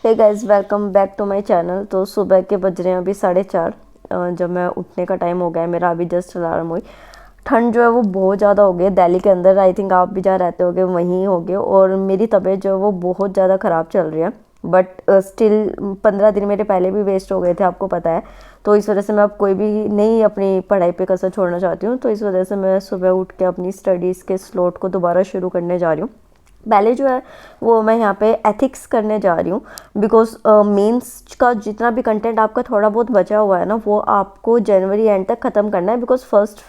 Hey guys, welcome back to my channel. तो सुबह के बज रहे हैं अभी 4:30। जब मैं उठने का टाइम हो गया है मेरा, अभी जस्ट अलार्म हुई। ठंड जो है वो बहुत ज़्यादा हो गई है दिल्ली के अंदर। आई थिंक आप भी जहाँ रहते होगे वहीं होगे। और मेरी तबीयत जो है वो बहुत ज़्यादा ख़राब चल रही है। बट स्टिल 15 दिन मेरे पहले भी वेस्ट हो गए थे, आपको पता है। तो इस वजह से मैं अब कोई भी नहीं अपनी पढ़ाई पे कसर छोड़ना चाहती हूँ। तो इस वजह से मैं सुबह उठ के अपनी स्टडीज़ के स्लॉट को दोबारा शुरू करने जा रही हूँ। पहले जो है वो मैं यहाँ पे एथिक्स करने जा रही हूँ, बिकॉज मेंस का जितना भी कंटेंट आपका थोड़ा बहुत बचा हुआ है ना, वो आपको जनवरी एंड तक ख़त्म करना है। बिकॉज फर्स्ट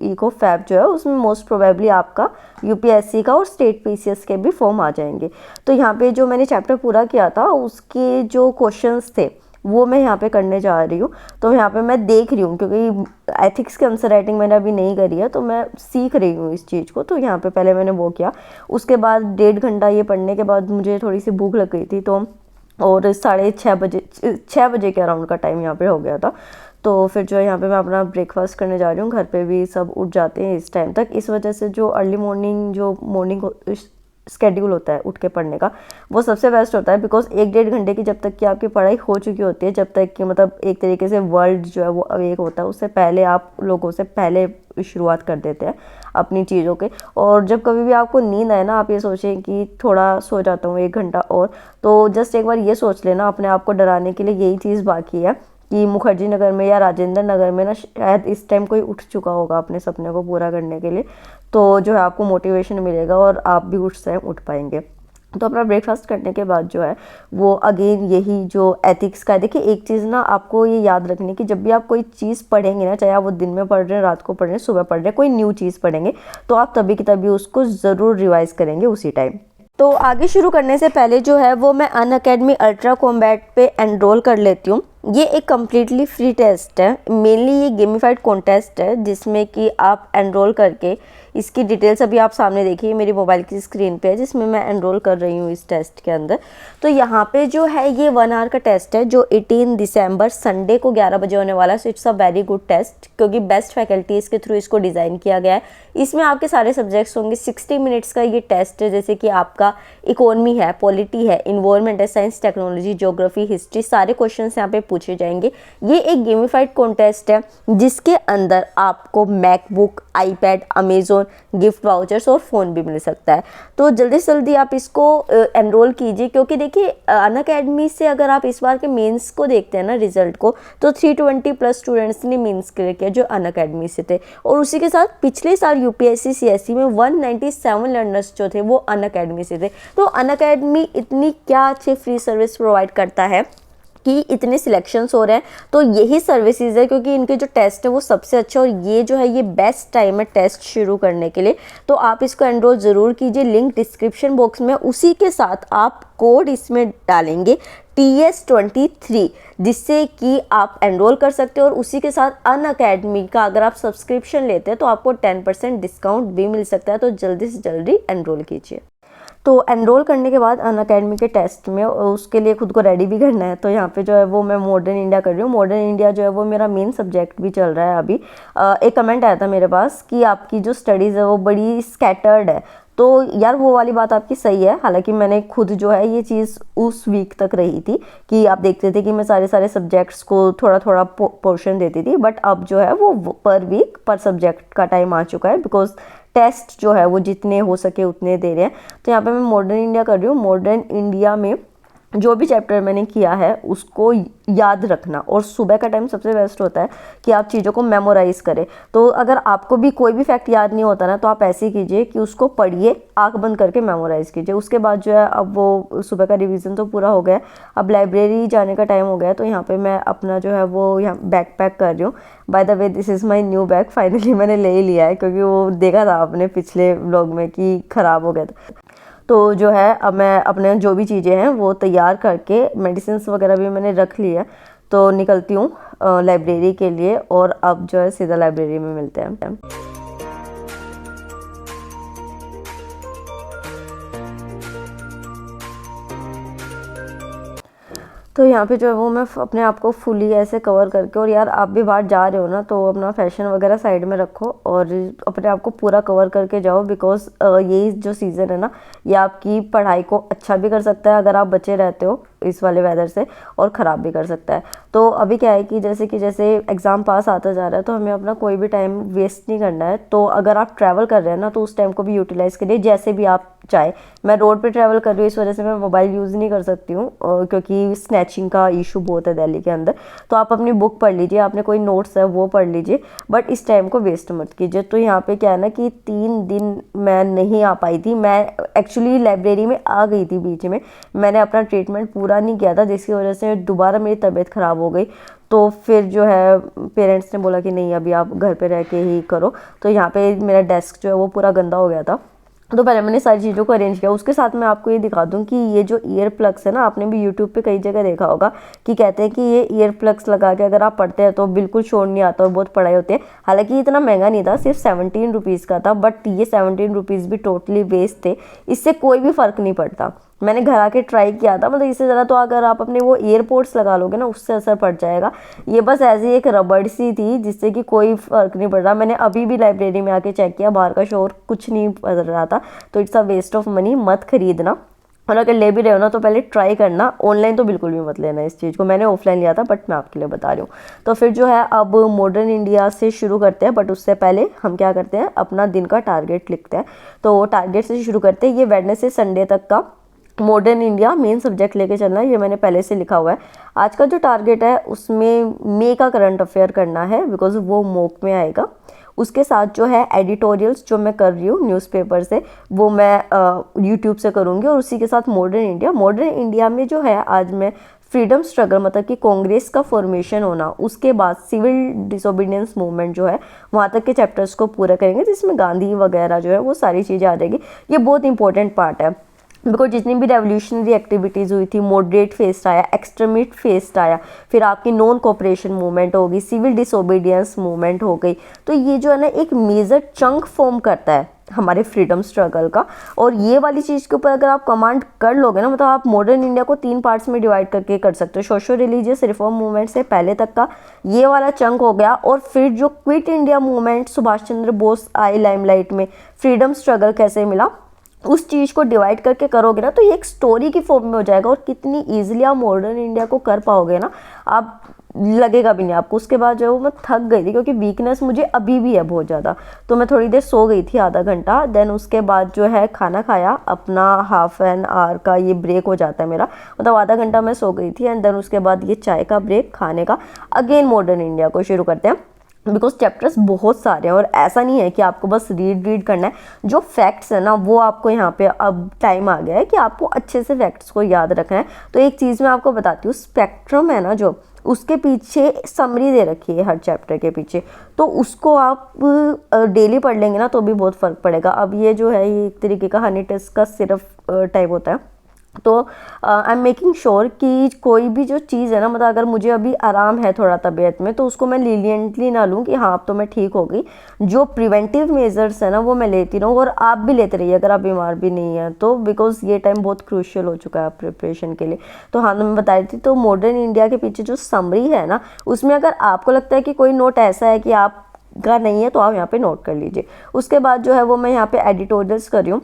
इको फैब जो है उसमें मोस्ट प्रोबेबली आपका यूपीएससी का और स्टेट पीसीएस के भी फॉर्म आ जाएंगे। तो यहाँ पे जो मैंने चैप्टर पूरा किया था उसके जो क्वेश्चंस थे वो मैं यहाँ पे करने जा रही हूँ। तो यहाँ पे मैं देख रही हूँ, क्योंकि एथिक्स की आंसर राइटिंग मैंने अभी नहीं करी है, तो मैं सीख रही हूँ इस चीज़ को। तो यहाँ पे पहले मैंने वो किया। उसके बाद 1.5 घंटा ये पढ़ने के बाद मुझे थोड़ी सी भूख लग गई थी, तो और 6:30 बजे के अराउंड का टाइम यहाँ पे हो गया था। तो फिर जो है यहाँ पे मैं अपना ब्रेकफास्ट करने जा रही हूँ। घर पे भी सब उठ जाते हैं इस टाइम तक। इस वजह से जो अर्ली मॉर्निंग जो मॉर्निंग स्केड्यूल होता है उठ के पढ़ने का, वो सबसे बेस्ट होता है। बिकॉज 1-1.5 घंटे की जब तक कि आपकी पढ़ाई हो चुकी होती है, जब तक कि मतलब एक तरीके से वर्ल्ड जो है वो अवेक होता है, उससे पहले आप लोगों से पहले शुरुआत कर देते हैं अपनी चीज़ों के। और जब कभी भी आपको नींद आए ना, आप ये सोचें कि थोड़ा सो जाता हूँ 1 घंटा और, तो जस्ट एक बार ये सोच लेना, अपने आप को डराने के लिए यही चीज़ बाकी है कि मुखर्जी नगर में या राजेंद्र नगर में ना शायद इस टाइम कोई उठ चुका होगा अपने सपने को पूरा करने के लिए। तो जो है आपको मोटिवेशन मिलेगा और आप भी उस टाइम उठ पाएंगे। तो अपना ब्रेकफास्ट करने के बाद जो है वो अगेन यही जो एथिक्स का है। देखिए, एक चीज़ ना आपको ये याद रखनी कि जब भी आप कोई चीज़ पढ़ेंगे ना, चाहे आप वो दिन में पढ़ रहे हैं, रात को पढ़ रहे हैं, सुबह पढ़ रहे हैं, कोई न्यू चीज़ पढ़ेंगे, तो आप तभी की तभी उसको ज़रूर रिवाइज़ करेंगे उसी टाइम। तो आगे शुरू करने से पहले जो है वो मैं अनअकैडमी अल्ट्रा कॉम्बैट पे एनरोल कर लेती हूँ। ये एक कम्प्लीटली फ्री टेस्ट है। मेनली ये गेमिफाइड कॉन्टेस्ट है जिसमें कि आप एनरोल करके, इसकी डिटेल्स अभी आप सामने देखिए मेरी मोबाइल की स्क्रीन पे है, जिसमें मैं एनरोल कर रही हूँ इस टेस्ट के अंदर। तो यहाँ पे जो है ये 1 आवर का टेस्ट है जो 18 दिसंबर संडे को 11 बजे होने वाला है। So it's a very good test, क्योंकि बेस्ट फैकल्टीज के थ्रू इसको डिज़ाइन किया गया है। इसमें आपके सारे सब्जेक्ट्स होंगे। 60 मिनट्स का ये टेस्ट है, जैसे कि आपका इकोनॉमी है, पॉलिटी है, इन्वायरमेंट है, साइंस, टेक्नोलॉजी, ज्योग्राफी, हिस्ट्री, सारे क्वेश्चन यहाँ पे पूछे जाएंगे। ये एक गेमिफाइड कॉन्टेस्ट है जिसके अंदर आपको MacBook, iPad, Amazon gift vouchers और फ़ोन भी मिल सकता है। तो जल्दी से जल्दी आप इसको एनरोल कीजिए, क्योंकि देखिए अनअकैडमी से अगर आप इस बार के मेंस को देखते हैं ना रिजल्ट को, तो 320+ स्टूडेंट्स ने मेंस क्लियर किया जो अनअकैडमी से थे। और उसी के साथ पिछले साल यूपीएससी सीएससी में 197 लर्नर्स जो थे वो अनअकैडमी से थे। तो अनअकैडमी इतनी क्या अच्छी फ्री सर्विस प्रोवाइड करता है कि इतने सिलेक्शंस हो रहे हैं। तो यही सर्विसेज है, क्योंकि इनके जो टेस्ट है वो सबसे अच्छा, और ये जो है ये बेस्ट टाइम है टेस्ट शुरू करने के लिए। तो आप इसको एनरोल ज़रूर कीजिए, लिंक डिस्क्रिप्शन बॉक्स में। उसी के साथ आप कोड इसमें डालेंगे TS23, जिससे कि आप एनरोल कर सकते हो। और उसी के साथ अनअकैडमी का अगर आप सब्सक्रिप्शन लेते हैं तो आपको 10% डिस्काउंट भी मिल सकता है। तो जल्दी से जल्दी एनरोल कीजिए। तो एनरोल करने के बाद अनअकैडमी के टेस्ट में उसके लिए खुद को रेडी भी करना है। तो यहाँ पे जो है वो मैं मॉडर्न इंडिया कर रही हूँ। मॉडर्न इंडिया जो है वो मेरा मेन सब्जेक्ट भी चल रहा है अभी। एक कमेंट आया था मेरे पास कि आपकी जो स्टडीज़ है वो बड़ी स्कैटर्ड है। तो यार वो वाली बात आपकी सही है। हालांकि मैंने खुद जो है ये चीज़ उस वीक तक रही थी कि आप देखते थे कि मैं सारे सब्जेक्ट्स को थोड़ा थोड़ा पोर्शन देती थी। बट अब जो है वो पर वीक पर सब्जेक्ट का टाइम आ चुका है, बिकॉज टेस्ट जो है वो जितने हो सके उतने दे रहे हैं। तो यहाँ पे मैं मॉडर्न इंडिया कर रही हूँ। मॉडर्न इंडिया में जो भी चैप्टर मैंने किया है उसको याद रखना, और सुबह का टाइम सबसे बेस्ट होता है कि आप चीज़ों को मेमोराइज़ करें। तो अगर आपको भी कोई भी फैक्ट याद नहीं होता ना, तो आप ऐसे कीजिए कि उसको पढ़िए, आंख बंद करके मेमोराइज़ कीजिए। उसके बाद जो है अब वो सुबह का रिवीजन तो पूरा हो गया, अब लाइब्रेरी जाने का टाइम हो गया। तो यहाँ पर मैं अपना जो है वो यहाँ बैग पैक कर रही हूँ। By the way this is my new bag. Finally मैंने ले ही लिया है, क्योंकि वो देखा था आपने पिछले व्लॉग में कि ख़राब हो गया था। तो जो है अब मैं अपने जो भी चीज़ें हैं वो तैयार करके, मेडिसिन वगैरह भी मैंने रख ली है। तो निकलती हूँ लाइब्रेरी के लिए, और अब जो है सीधा लाइब्रेरी में मिलते हैं। तो यहाँ पे जो है वो मैं अपने आप को फुली ऐसे कवर करके, और यार आप भी बाहर जा रहे हो ना तो अपना फैशन वगैरह साइड में रखो और अपने आप को पूरा कवर करके जाओ। बिकॉज यही जो सीज़न है ना, ये आपकी पढ़ाई को अच्छा भी कर सकता है अगर आप बचे रहते हो, इस वाले वेदर से और ख़राब भी कर सकता है। तो अभी क्या है कि जैसे एग्ज़ाम पास आता जा रहा है तो हमें अपना कोई भी टाइम वेस्ट नहीं करना है। तो अगर आप ट्रैवल कर रहे हैं ना तो उस टाइम को भी यूटिलाइज़ करिए जैसे भी आप चाहे। मैं रोड पे ट्रैवल कर रही हूँ इस वजह से मैं मोबाइल यूज़ नहीं कर सकती हूँ क्योंकि स्नैचिंग का इशू बहुत है दिल्ली के अंदर। तो आप अपनी बुक पढ़ लीजिए, आपने कोई नोट्स है वो पढ़ लीजिए, बट इस टाइम को वेस्ट मत कीजिए। तो यहाँ पे क्या है ना कि 3 दिन मैं नहीं आ पाई थी। मैं एक्चुअली लाइब्रेरी में आ गई थी बीच में, मैंने अपना ट्रीटमेंट पूरा नहीं किया था जिसकी वजह से दोबारा मेरी तबीयत ख़राब हो गई। तो फिर जो है पेरेंट्स ने बोला कि नहीं अभी आप घर पे रह के ही करो। तो यहाँ पे मेरा डेस्क जो है वो पूरा गंदा हो गया था। तो पहले मैंने सारी चीज़ों को अरेंज किया। उसके साथ मैं आपको ये दिखा दूं कि ये जो ईयर प्लग्स है ना, आपने भी यूट्यूब पे कई जगह देखा होगा कि कहते हैं कि ये ईयर प्लग्स लगा के अगर आप पढ़ते हैं तो बिल्कुल शोर नहीं आता और बहुत पढ़ाई होती है। हालांकि ये इतना महंगा नहीं था, सिर्फ 17 रुपीज़ का था, बट ये 17 रुपीज़ भी टोटली वेस्ट थे। इससे कोई भी फ़र्क नहीं पड़ता। मैंने घर आके ट्राई किया था, मतलब इससे ज़्यादा तो अगर आप अपने वो एयरपोर्ट्स लगा लोगे ना उससे असर पड़ जाएगा। ये बस ऐसी एक रबड़ सी थी जिससे कि कोई फ़र्क नहीं पड़ रहा। मैंने अभी भी लाइब्रेरी में आके चेक किया, बाहर का शोर कुछ नहीं पड़ रहा था। तो it's a waste of money, मत खरीदना। और अगर ले भी रहे हो ना तो पहले ट्राई करना, ऑनलाइन तो बिल्कुल भी मत लेना इस चीज़ को। मैंने ऑफलाइन लिया था बट मैं आपके लिए बता रही हूँ। तो फिर जो है अब मॉडर्न इंडिया से शुरू करते हैं, बट उससे पहले हम क्या करते हैं अपना दिन का टारगेट लिखते हैं। तो टारगेट से शुरू करते हैं। ये वेडनेसडे से संडे तक का मॉडर्न इंडिया मेन सब्जेक्ट लेके चलना है, ये मैंने पहले से लिखा हुआ है। आज का जो टारगेट है उसमें मे का करंट अफेयर करना है बिकॉज वो मॉक में आएगा। उसके साथ जो है एडिटोरियल्स जो मैं कर रही हूँ न्यूज़पेपर से वो मैं यूट्यूब से करूँगी। और उसी के साथ मॉडर्न इंडिया में जो है आज मैं फ्रीडम स्ट्रगल मतलब कि कांग्रेस का फॉर्मेशन होना, उसके बाद सिविल डिसोबीडियंस मूवमेंट जो है वहाँ तक के चैप्टर्स को पूरा करेंगे जिसमें गांधी वगैरह जो है वो सारी चीज़ें आ जाएगी। ये बहुत इंपॉर्टेंट पार्ट है बिकॉज जितनी भी रेवोल्यूशनरी एक्टिविटीज़ हुई थी, मॉडरेट फेस्ट आया, एक्सट्रीमिस्ट फेस्ट आया, फिर आपकी नॉन कोऑपरेशन मूवमेंट होगी, सिविल डिसोबीडियंस मूवमेंट हो गई। तो ये जो है ना एक मेजर चंक फॉर्म करता है हमारे फ्रीडम स्ट्रगल का। और ये वाली चीज़ के ऊपर अगर आप कमांड कर लोगे ना, मतलब आप मॉडर्न इंडिया को 3 पार्ट्स में डिवाइड करके कर सकते हो। सोशो रिलीजियस रिफॉर्म मूवमेंट से पहले तक का ये वाला चंक हो गया, और फिर जो quit India movement Subhash Chandra Bose आए लाइमलाइट में, फ्रीडम स्ट्रगल कैसे मिला, उस चीज़ को डिवाइड करके करोगे ना तो ये एक स्टोरी की फॉर्म में हो जाएगा। और कितनी ईजिली आप मॉडर्न इंडिया को कर पाओगे ना, आप लगेगा भी नहीं आपको। उसके बाद जो है वो मैं थक गई थी क्योंकि वीकनेस मुझे अभी भी है बहुत ज़्यादा। तो मैं थोड़ी देर सो गई थी, आधा घंटा। देन उसके बाद जो है खाना खाया, अपना हाफ एन आवर का ये ब्रेक हो जाता है मेरा, मतलब आधा घंटा मैं सो गई थी। एंड देन उसके बाद ये चाय का ब्रेक खाने का, अगेन मॉडर्न इंडिया को शुरू करते हैं बिकॉज चैप्टर्स बहुत सारे हैं। और ऐसा नहीं है कि आपको बस रीड करना है, जो फैक्ट्स है ना वो आपको यहाँ पे अब टाइम आ गया है कि आपको अच्छे से फैक्ट्स को याद रखना है। तो एक चीज़ मैं आपको बताती हूँ, स्पेक्ट्रम है ना जो, उसके पीछे समरी दे रखी है हर चैप्टर के पीछे, तो उसको आप डेली पढ़ लेंगे ना तो भी बहुत फ़र्क पड़ेगा। अब ये जो है ये एक तरीके का हनी टेस्ट का सिर्फ टाइप होता है। तो आई एम मेकिंग श्योर कि कोई भी जो चीज़ है ना, मतलब अगर मुझे अभी आराम है थोड़ा तबीयत में तो उसको मैं लीनियंटली ना लूँ कि हाँ अब तो मैं ठीक हो गई। जो प्रिवेंटिव मेजर्स है ना वो मैं लेती रहूँ, और आप भी लेते रहिए अगर आप बीमार भी नहीं हैं तो, बिकॉज ये टाइम बहुत क्रूशियल हो चुका है प्रिपरेशन के लिए। तो हाँ, मैं बता रही थी, तो मॉडर्न इंडिया के पीछे जो समरी है ना, उसमें अगर आपको लगता है कि कोई नोट ऐसा है कि आपका नहीं है तो आप यहाँ पे नोट कर लीजिए। उसके बाद जो है वो मैं यहाँ पे एडिटोरियल्स कर रही हूँ।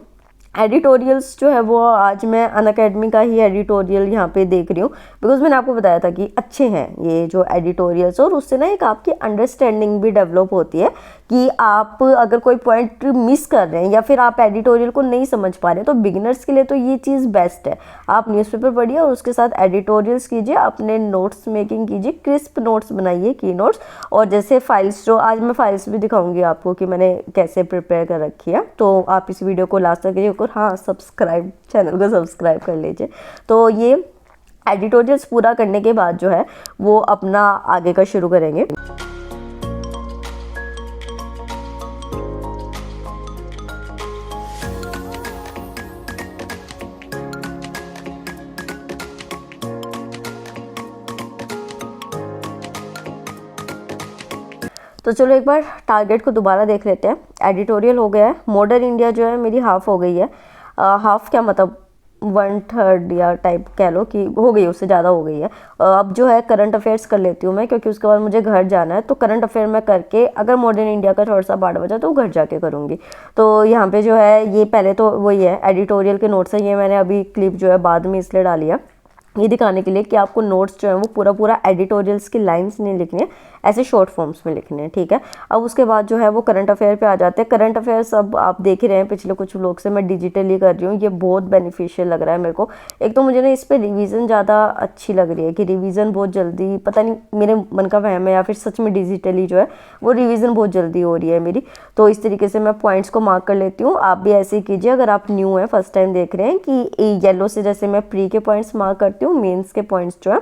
एडिटोरियल्स जो है वो आज मैं अनअकैडमी का ही एडिटोरियल यहाँ पे देख रही हूँ बिकॉज मैंने आपको बताया था कि अच्छे हैं ये जो एडिटोरियल्स, और उससे ना एक आपकी अंडरस्टैंडिंग भी डेवलप होती है कि आप अगर कोई पॉइंट मिस कर रहे हैं या फिर आप एडिटोरियल को नहीं समझ पा रहे हैं तो बिगिनर्स के लिए तो ये चीज़ बेस्ट है। आप न्यूज़पेपर पढ़िए और उसके साथ एडिटोरियल्स कीजिए, अपने नोट्स मेकिंग कीजिए, क्रिस्प नोट्स बनाइए, की नोट्स। और जैसे फाइल्स, जो आज मैं फाइल्स भी दिखाऊंगी आपको कि मैंने कैसे प्रिपेयर कर रखी है, तो आप इस वीडियो को लास्ट तक देखिए। और हाँ, सब्सक्राइब, चैनल को सब्सक्राइब कर लीजिए। तो ये एडिटोरियल्स पूरा करने के बाद जो है वो अपना आगे का शुरू करेंगे। तो चलो एक बार टारगेट को दोबारा देख लेते हैं। एडिटोरियल हो गया है, मॉडर्न इंडिया जो है मेरी हाफ हो गई है। हाफ क्या मतलब 1/3 या टाइप कह लो कि हो गई, उससे ज़्यादा हो गई है। अब जो है करंट अफेयर्स कर लेती हूँ मैं, क्योंकि उसके बाद मुझे घर जाना है। तो करंट अफेयर मैं करके अगर मॉडर्न इंडिया का थोड़ा सा पार्ट बचा तो घर जाके करूँगी। तो यहाँ पे जो है ये पहले तो वही है, एडिटोरियल के नोट्स है, ये मैंने अभी क्लिप जो है बाद में इसलिए डाली है। ये दिखाने के लिए कि आपको नोट्स जो है वो पूरा पूरा एडिटोरियल्स की लाइंस नहीं लिखनी है, ऐसे शॉर्ट फॉर्म्स में लिखने हैं, ठीक है। अब उसके बाद जो है वो करंट अफेयर पे आ जाते हैं। करंट अफेयर्स अब आप देख ही रहे हैं पिछले कुछ व्लॉग से मैं डिजिटली कर रही हूँ, ये बहुत बेनिफिशियल लग रहा है मेरे को। एक तो मुझे ना इस पर रिवीजन ज़्यादा अच्छी लग रही है कि रिवीजन बहुत जल्दी, पता नहीं मेरे मन का वहम है या फिर सच में डिजिटली जो है वो रिवीजन बहुत जल्दी हो रही है मेरी। तो इस तरीके से मैं पॉइंट्स को मार्क कर लेती हूँ। आप भी ऐसे ही कीजिए अगर आप न्यू हैं, फर्स्ट टाइम देख रहे हैं, कि येलो से जैसे मैं प्री के पॉइंट्स मार्क करती हूँ, मेंस के पॉइंट्स जो है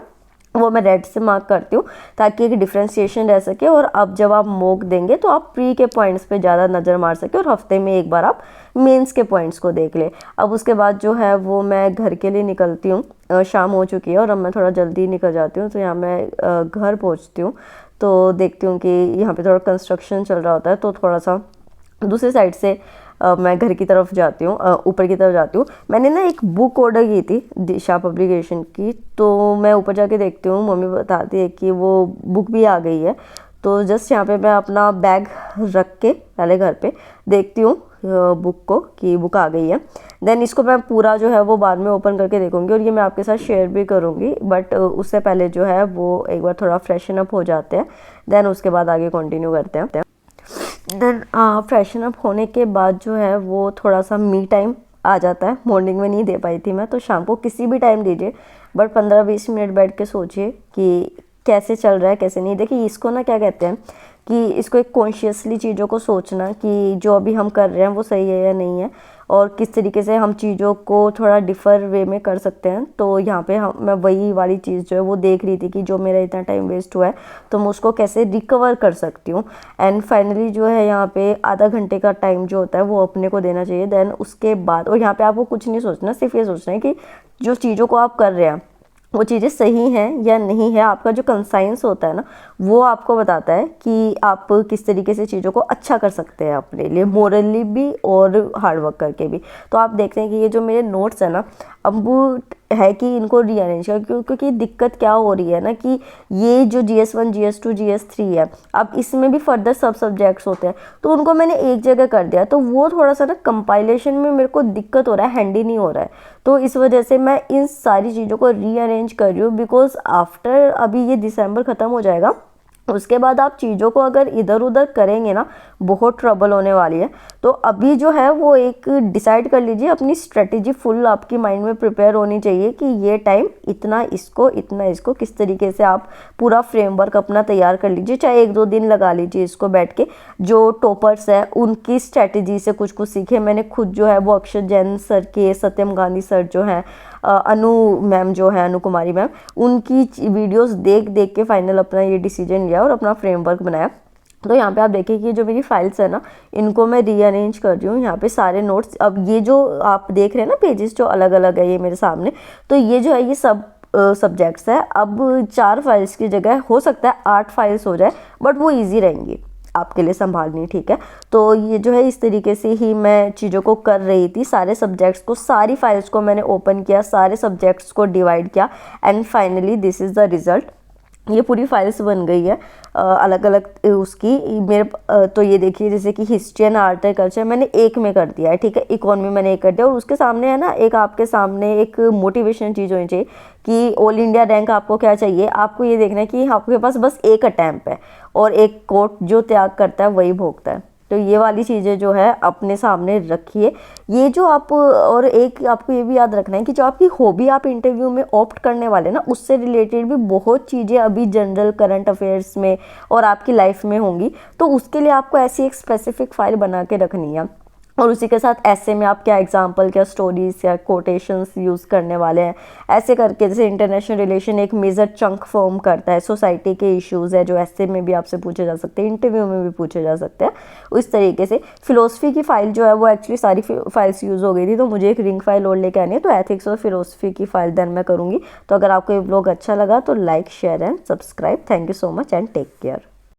वो मैं रेड से मार्क करती हूँ, ताकि एक डिफ्रेंशिएशन रह सके। और अब जब आप मॉक देंगे तो आप प्री के पॉइंट्स पे ज़्यादा नज़र मार सके और हफ्ते में एक बार आप मेंस के पॉइंट्स को देख ले। अब उसके बाद जो है वो मैं घर के लिए निकलती हूँ। शाम हो चुकी है और अब मैं थोड़ा जल्दी निकल जाती हूँ। तो यहाँ मैं घर पहुँचती हूँ तो देखती हूँ कि यहाँ पे थोड़ा कंस्ट्रक्शन चल रहा होता है, तो थोड़ा सा दूसरी साइड से मैं घर की तरफ जाती हूँ, ऊपर की तरफ जाती हूँ। मैंने ना एक बुक ऑर्डर की थी दिशा पब्लिकेशन की, तो मैं ऊपर जाके देखती हूँ, मम्मी बताती है कि वो बुक भी आ गई है। तो जस्ट यहाँ पे मैं अपना बैग रख के पहले घर पे देखती हूँ बुक को कि बुक आ गई है। देन इसको मैं पूरा जो है वो बाद में ओपन करके देखूँगी और ये मैं आपके साथ शेयर भी करूँगी, बट उससे पहले जो है वो एक बार थोड़ा फ्रेशन अप हो जाते हैं, देन उसके बाद आगे कंटिन्यू करते हैं। देन फ्रेशन अप होने के बाद जो है वो थोड़ा सा मी टाइम आ जाता है। मॉर्निंग में नहीं दे पाई थी मैं, तो शाम को किसी भी टाइम दीजिए, बट 15-20 मिनट बैठ के सोचिए कि कैसे चल रहा है कैसे नहीं। देखिए इसको ना क्या कहते हैं कि इसको एक कॉन्शियसली चीज़ों को सोचना कि जो अभी हम कर रहे हैं वो सही है या नहीं है, और किस तरीके से हम चीज़ों को थोड़ा डिफ़र वे में कर सकते हैं। तो यहाँ पे मैं वही वाली चीज़ जो है वो देख रही थी कि जो मेरा इतना टाइम वेस्ट हुआ है तो मैं उसको कैसे रिकवर कर सकती हूँ। एंड फाइनली जो है यहाँ पे आधा घंटे का टाइम जो होता है वो अपने को देना चाहिए। देन उसके बाद, और यहाँ पे आपको कुछ नहीं सोचना, सिर्फ ये सोचना है कि जो चीज़ों को आप कर रहे हैं वो चीज़ें सही हैं या नहीं है। आपका जो कंसाइंस होता है ना वो आपको बताता है कि आप किस तरीके से चीज़ों को अच्छा कर सकते हैं अपने लिए, मोरली भी और हार्डवर्क करके भी। तो आप देखते हैं कि ये जो मेरे नोट्स है ना, अब वो है कि इनको रीअरेंज कर, क्योंकि दिक्कत क्या हो रही है ना कि ये जो GS1 GS2 GS3 है, अब इसमें भी फर्दर सब सब्जेक्ट्स होते हैं, तो उनको मैंने एक जगह कर दिया, तो वो थोड़ा सा ना कंपाइलेशन में मेरे को दिक्कत हो रहा है, हैंडी नहीं हो रहा है। तो इस वजह से मैं इन सारी चीज़ों को रीअरेंज कर रही हूँ, बिकॉज आफ्टर अभी ये दिसंबर ख़त्म हो जाएगा, उसके बाद आप चीज़ों को अगर इधर उधर करेंगे ना बहुत ट्रबल होने वाली है। तो अभी जो है वो एक डिसाइड कर लीजिए, अपनी स्ट्रेटेजी फुल आपकी माइंड में प्रिपेयर होनी चाहिए कि ये टाइम इतना इसको इतना इसको, किस तरीके से आप पूरा फ्रेमवर्क अपना तैयार कर लीजिए। चाहे 1-2 दिन लगा लीजिए इसको बैठ के। जो टॉपर्स है उनकी स्ट्रेटेजी से कुछ कुछ सीखे मैंने खुद, जो है वो अक्षर जैन सर के, सत्यम गांधी सर जो हैं, अनु मैम जो है, अनु कुमारी मैम, उनकी वीडियोस देख देख के फाइनल अपना ये डिसीजन लिया और अपना फ्रेमवर्क बनाया। तो यहाँ पे आप देखिए कि जो मेरी फाइल्स है ना इनको मैं रीअरेंज कर रही हूँ। यहाँ पे सारे नोट्स, अब ये जो आप देख रहे हैं ना पेजेस जो अलग अलग है ये मेरे सामने, तो ये जो है ये सब सब्जेक्ट्स है। अब 4 फाइल्स की जगह हो सकता है 8 फाइल्स हो जाए, बट वो ईजी रहेंगी आपके लिए संभालनी, ठीक है। तो ये जो है इस तरीके से ही मैं चीज़ों को कर रही थी। सारे सब्जेक्ट्स को, सारी फाइल्स को मैंने ओपन किया, सारे सब्जेक्ट्स को डिवाइड किया, and finally this is the result. ये पूरी फाइल्स बन गई है अलग अलग उसकी मेरे। तो ये देखिए जैसे कि history and art and culture मैंने एक में कर दिया है, ठीक है। इकोनॉमी मैंने एक कर दिया, और उसके सामने है ना एक आपके सामने एक मोटिवेशन चीज़ होनी चाहिए कि ऑल इंडिया रैंक आपको क्या चाहिए। आपको ये देखना है कि आपके पास बस एक अटैम्प्ट है और एक कोट जो त्याग करता है वही भोगता है। तो ये वाली चीज़ें जो है अपने सामने रखिए। ये जो आप, और एक आपको ये भी याद रखना है कि जो आपकी हॉबी आप इंटरव्यू में ऑप्ट करने वाले ना, उससे रिलेटेड भी बहुत चीज़ें अभी जनरल करंट अफेयर्स में और आपकी लाइफ में होंगी। तो उसके लिए आपको ऐसी एक स्पेसिफिक फाइल बना के रखनी है, और उसी के साथ ऐसे में आप क्या एग्जाम्पल, क्या स्टोरीज या कोटेशंस यूज़ करने वाले हैं, ऐसे करके। जैसे इंटरनेशनल रिलेशन एक मेजर चंक फॉर्म करता है, सोसाइटी के इश्यूज़ है जो ऐसे में भी आपसे पूछे जा सकते हैं, इंटरव्यू में भी पूछे जा सकते हैं। उस तरीके से फिलोसफी की फ़ाइल जो है वो एक्चुअली सारी फाइल्स यूज़ हो गई थी, तो मुझे एक रिंग फाइल और लेके आनी है, तो एथिक्स और फिलोसफी की फ़ाइल देन मैं करूँगी। तो अगर आपको ये व्लॉग अच्छा लगा तो like, share and subscribe. Thank you so much and take care.